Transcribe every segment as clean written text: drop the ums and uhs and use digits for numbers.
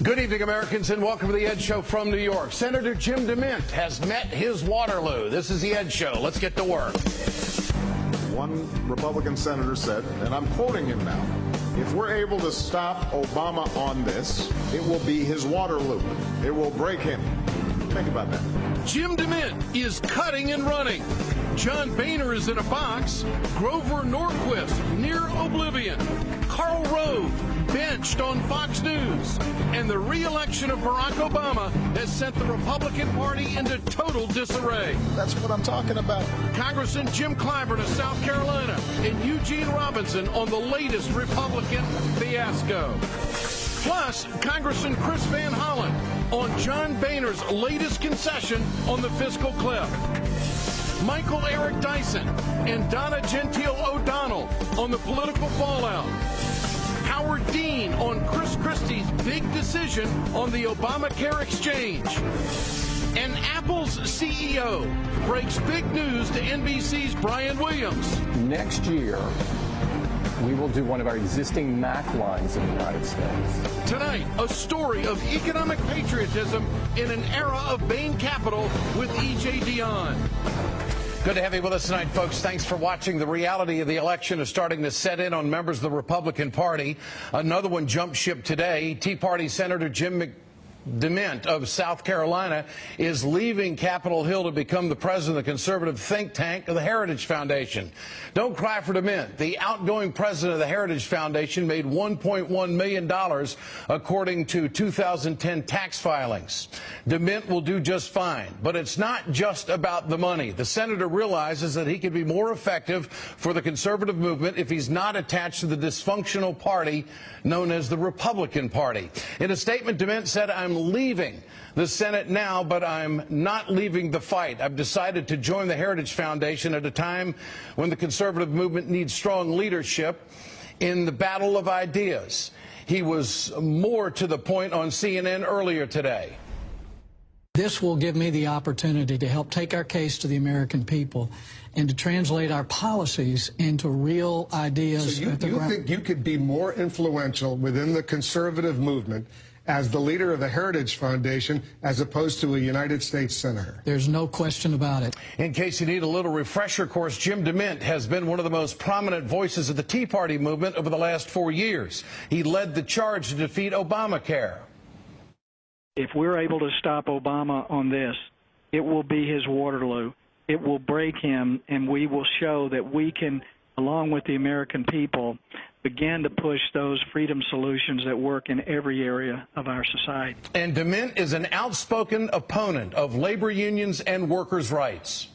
Good evening, Americans, and welcome to the Ed Show from New York. Senator Jim DeMint has met his Waterloo. This is the Ed Show. Let's get to work. One Republican senator said, and I'm quoting him now, if we're able to stop Obama on this, it will be his Waterloo. It will break him. Think about that. Jim DeMint is cutting and running. John Boehner is in a box. Grover Norquist near oblivion. Karl Rove benched on Fox News. And the re-election of Barack Obama has sent the Republican Party into total disarray. That's what I'm talking about. Congressman Jim Clyburn of South Carolina and Eugene Robinson on the latest Republican fiasco. Plus, Congressman Chris Van Hollen on John Boehner's latest concession on the fiscal cliff. Michael Eric Dyson and Donna Gentile O'Donnell on the political fallout. Howard Dean on Chris Christie's big decision on the Obamacare exchange. And Apple's CEO breaks big news to NBC's Brian Williams. Next year, we will do one of our existing Mac lines in the United States. Tonight, a story of economic patriotism in an era of Bain Capital with E.J. Dionne. Good to have you with us tonight, folks. Thanks for watching. The reality of the election is starting to set in on members of the Republican Party. Another one jumped ship today. Tea Party Senator Jim DeMint of South Carolina is leaving Capitol Hill to become the president of the conservative think tank of the Heritage Foundation. Don't cry for DeMint. The outgoing president of the Heritage Foundation made $1.1 million, according to 2010 tax filings. DeMint will do just fine, but it's not just about the money. The senator realizes that he can be more effective for the conservative movement if he's not attached to the dysfunctional party known as the Republican Party. In a statement, DeMint said, "I'm leaving the Senate now, but I'm not leaving the fight. I've decided to join the Heritage Foundation at a time when the conservative movement needs strong leadership in the battle of ideas." He was more to the point on CNN earlier today. This will give me the opportunity to help take our case to the American people and to translate our policies into real ideas. So you think you could be more influential within the conservative movement as the leader of the Heritage Foundation as opposed to a United States senator? There's no question about it. In case you need a little refresher course, Jim DeMint has been one of the most prominent voices of the Tea Party movement over the last 4 years. He led the charge to defeat Obamacare. If we're able to stop Obama on this, it will be his Waterloo. It will break him, and we will show that we can, along with the American people, begin to push those freedom solutions that work in every area of our society. And DeMint is an outspoken opponent of labor unions and workers' rights.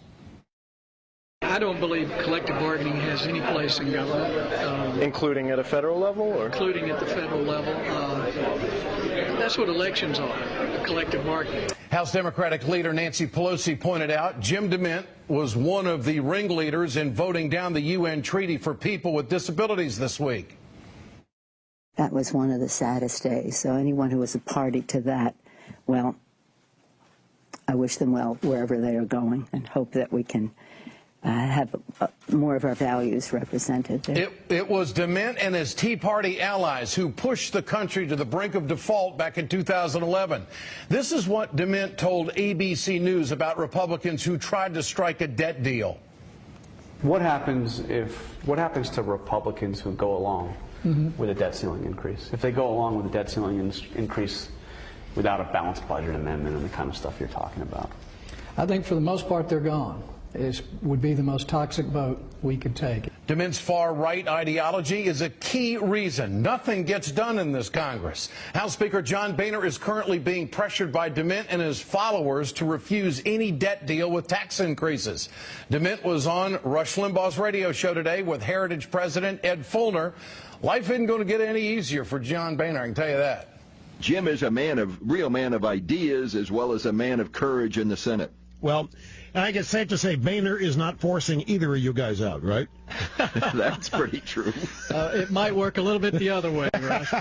I don't believe collective bargaining has any place in government. Including at a federal level? Or? Including at the federal level. That's what elections are, collective bargaining. House Democratic leader Nancy Pelosi pointed out Jim DeMint was one of the ringleaders in voting down the UN Treaty for People with Disabilities this week. That was one of the saddest days. So anyone who was a party to that, well, I wish them well wherever they are going and hope that we can have more of our values represented there. It was DeMint and his Tea Party allies who pushed the country to the brink of default back in 2011. This is what DeMint told ABC News about Republicans who tried to strike a debt deal. What happens to Republicans who go along with a debt ceiling increase? If they go along with a debt ceiling increase without a balanced budget amendment and the kind of stuff you're talking about? I think for the most part they're gone. Would be the most toxic vote we could take. DeMint's far-right ideology is a key reason nothing gets done in this Congress. House Speaker John Boehner is currently being pressured by DeMint and his followers to refuse any debt deal with tax increases. DeMint was on Rush Limbaugh's radio show today with Heritage President Ed Fulner. Life isn't going to get any easier for John Boehner, I can tell you that. Jim is a real man of ideas as well as a man of courage in the Senate. Well, I think it's safe to say Boehner is not forcing either of you guys out, right? That's pretty true. It might work a little bit the other way, Russ.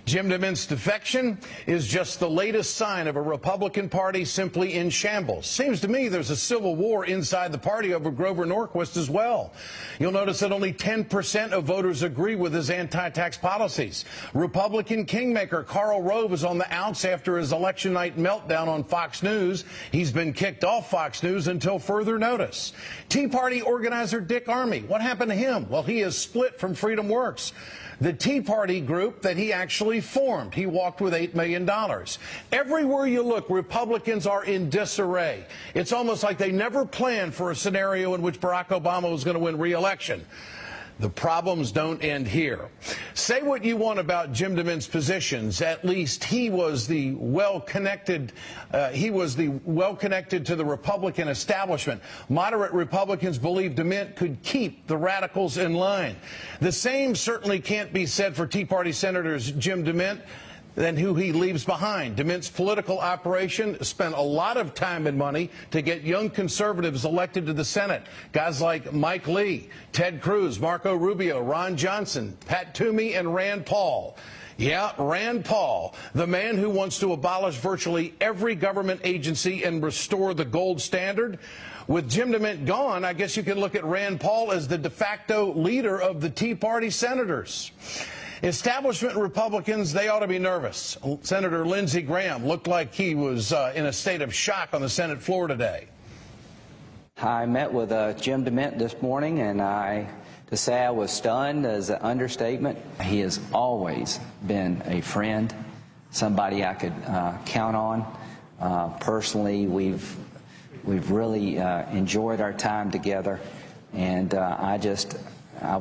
Jim DeMint's defection is just the latest sign of a Republican Party simply in shambles. Seems to me there's a civil war inside the party over Grover Norquist as well. You'll notice that only 10% of voters agree with his anti-tax policies. Republican kingmaker Karl Rove is on the outs after his election night meltdown on Fox News. He's been kicked off Fox News until further notice. Tea Party organizer Dick Armey, what happened to him? Well, he is split from Freedom Works, the Tea Party group that he actually formed. He walked with $8 million. Everywhere you look, Republicans are in disarray. It's almost like they never planned for a scenario in which Barack Obama was going to win re-election. The problems don't end here. Say what you want about Jim DeMint's positions. At least he was the well-connected to the Republican establishment. Moderate Republicans believe DeMint could keep the radicals in line. The same certainly can't be said for Tea Party Senators Jim DeMint than who he leaves behind. DeMint's political operation spent a lot of time and money to get young conservatives elected to the Senate. Guys like Mike Lee, Ted Cruz, Marco Rubio, Ron Johnson, Pat Toomey, and Rand Paul. Yeah, Rand Paul, the man who wants to abolish virtually every government agency and restore the gold standard. With Jim DeMint gone, I guess you can look at Rand Paul as the de facto leader of the Tea Party senators. Establishment Republicans, they ought to be nervous. Senator Lindsey Graham looked like he was in a state of shock on the Senate floor today. I met with Jim DeMint this morning, and to say I was stunned is an understatement. He has always been a friend, somebody I could count on. Personally, we've really enjoyed our time together, and I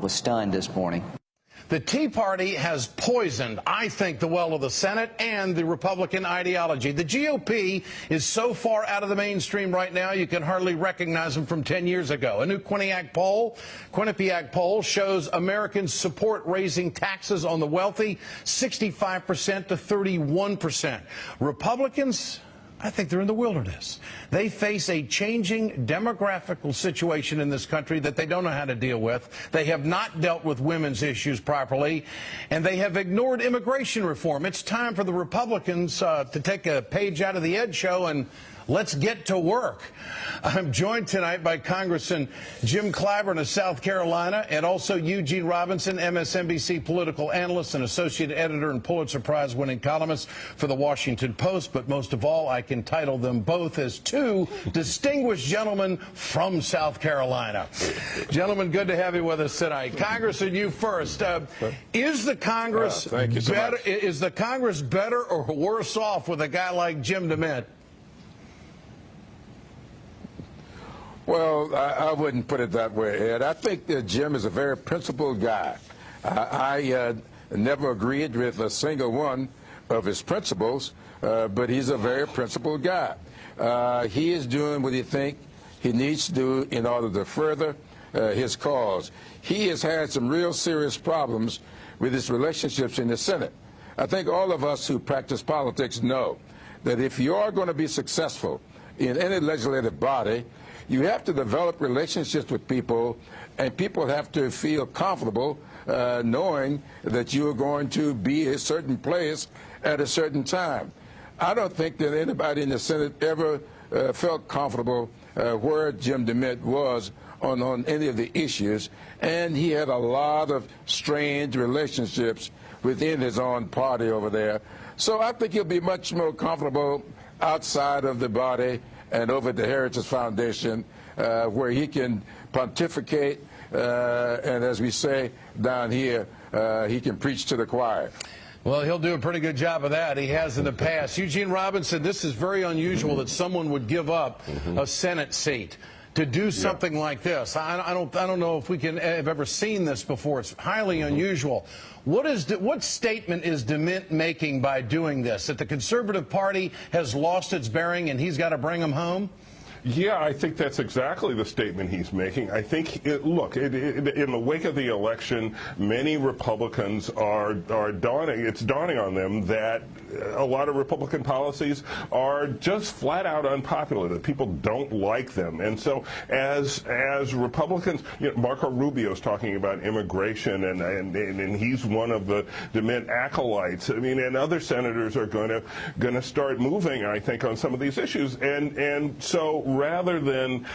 was stunned this morning. The Tea Party has poisoned, I think, the well of the Senate and the Republican ideology. The GOP is so far out of the mainstream right now you can hardly recognize them from 10 years ago. A new Quinnipiac poll shows Americans support raising taxes on the wealthy 65% to 31%. Republicans, I think they're in the wilderness. They face a changing demographical situation in this country that they don't know how to deal with. They have not dealt with women's issues properly, and they have ignored immigration reform. It's time for the Republicans to take a page out of the Ed Show and let's get to work. I'm joined tonight by Congressman Jim Clyburn of South Carolina and also Eugene Robinson, MSNBC political analyst and associate editor and Pulitzer Prize-winning columnist for the Washington Post. But most of all, I can title them both as two distinguished gentlemen from South Carolina. Gentlemen, good to have you with us tonight. Congressman, you first. Is the Congress is the Congress better or worse off with a guy like Jim DeMint? Well, I wouldn't put it that way, Ed. I think that Jim is a very principled guy. I never agreed with a single one of his principles, but he's a very principled guy. He is doing what he thinks he needs to do in order to further his cause. He has had some real serious problems with his relationships in the Senate. I think all of us who practice politics know that if you are going to be successful in any legislative body, you have to develop relationships with people, and people have to feel comfortable knowing that you are going to be a certain place at a certain time. I don't think that anybody in the Senate ever felt comfortable where Jim DeMint was on any of the issues, and he had a lot of strained relationships within his own party over there. So I think he'll be much more comfortable outside of the body and over at the Heritage Foundation, where he can pontificate, and as we say down here, he can preach to the choir. Well, he'll do a pretty good job of that. He has in the past. Eugene Robinson, this is very unusual that someone would give up a Senate seat to do something like this. I don't know if we have ever seen this before. It's highly unusual. What statement is DeMint making by doing this? That the Conservative Party has lost its bearing and he's got to bring them home? Yeah, I think that's exactly the statement he's making. I think, look, in the wake of the election, many Republicans are dawning. It's dawning on them that a lot of Republican policies are just flat out unpopular, that people don't like them. And so as Republicans, Marco Rubio's talking about immigration, and he's one of the DeMint acolytes. I mean, and other senators are going to start moving, I think, on some of these issues. And so rather than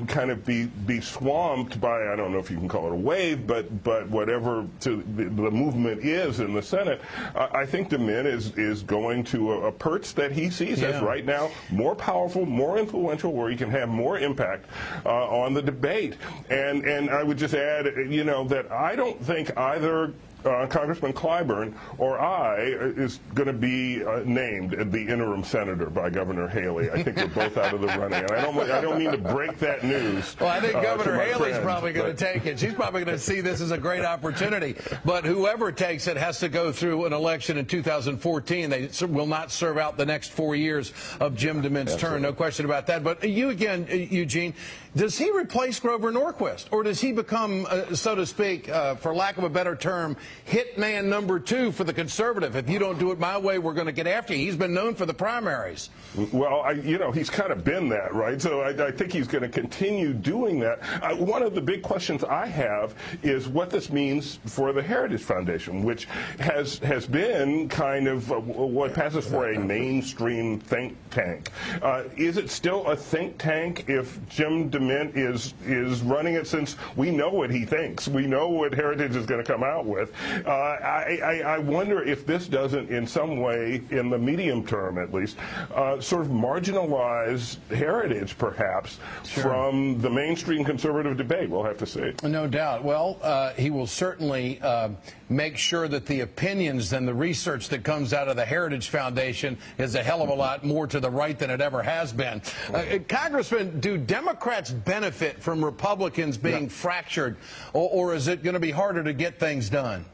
kind of be swamped by, I don't know if you can call it a wave, but whatever the movement is in the Senate, I think DeMint is going to a perch that he sees as right now more powerful, more influential, where he can have more impact on the debate. And I would just add, that I don't think either Congressman Clyburn or I is going to be named the interim senator by Governor Haley. I think we're both out of the running. And I don't mean to break that news. Well, I think Governor Haley's probably going to take it. She's probably going to see this as a great opportunity. But whoever takes it has to go through an election in 2014. They will not serve out the next 4 years of Jim DeMint's term. No question about that. But you again, Eugene, does he replace Grover Norquist? Or does he become, so to speak, for lack of a better term, hitman number 2 for the conservative? If you don't do it my way, we're going to get after you. He's been known for the primaries. Well, he's kind of been that, right? So I think he's going to continue doing that. One of the big questions I have is what this means for the Heritage Foundation, which has been kind of what passes for a mainstream think tank. Is it still a think tank if Jim DeMint is running it, since we know what he thinks? We know what Heritage is going to come out with. I wonder if this doesn't, in some way, in the medium term at least, sort of marginalize Heritage, perhaps, from the mainstream conservative debate. We'll have to see. No doubt. Well, he will certainly make sure that the opinions and the research that comes out of the Heritage Foundation is a hell of a lot more to the right than it ever has been. Congressman, do Democrats benefit from Republicans being fractured, or is it going to be harder to get things done?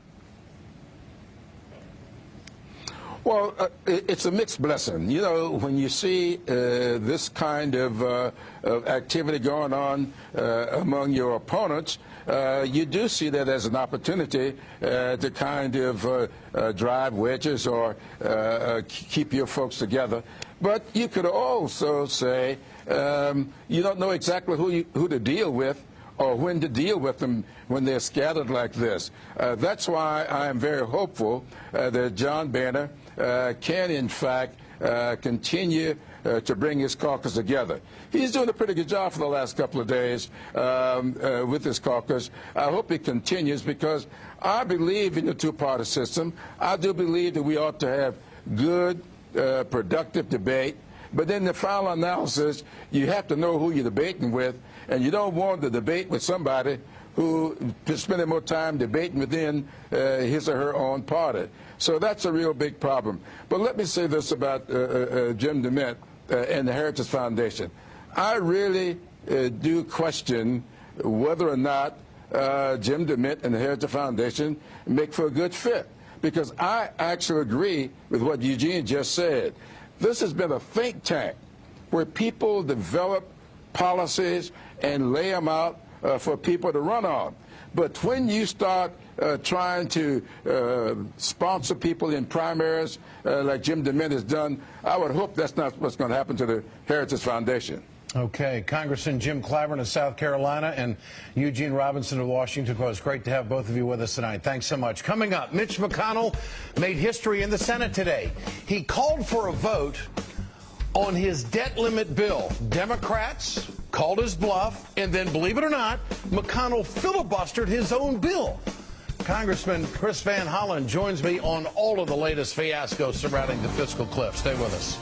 Well, it's a mixed blessing. When you see this kind of activity going on among your opponents, you do see that as an opportunity to kind of drive wedges or keep your folks together. But you could also say you don't know exactly who to deal with or when to deal with them when they're scattered like this. That's why I am very hopeful that John Boehner can, in fact, continue to bring his caucus together. He's doing a pretty good job for the last couple of days with his caucus. I hope he continues, because I believe in the two-party system. I do believe that we ought to have good, productive debate. But then the final analysis, you have to know who you're debating with, and you don't want to debate with somebody who is spending more time debating within his or her own party. So that's a real big problem. But let me say this about Jim DeMint and the Heritage Foundation. I really do question whether or not Jim DeMint and the Heritage Foundation make for a good fit, because I actually agree with what Eugene just said. This has been a think tank where people develop policies and lay them out for people to run on. But when you start trying to sponsor people in primaries like Jim DeMint has done, I would hope that's not what's going to happen to the Heritage Foundation. Okay, Congressman Jim Clyburn of South Carolina and Eugene Robinson of Washington Post. Great to have both of you with us tonight. Thanks so much. Coming up, Mitch McConnell made history in the Senate today. He called for a vote on his debt limit bill. Democrats called his bluff, and then, believe it or not, McConnell filibustered his own bill. Congressman Chris Van Hollen joins me on all of the latest fiascos surrounding the fiscal cliff. Stay with us.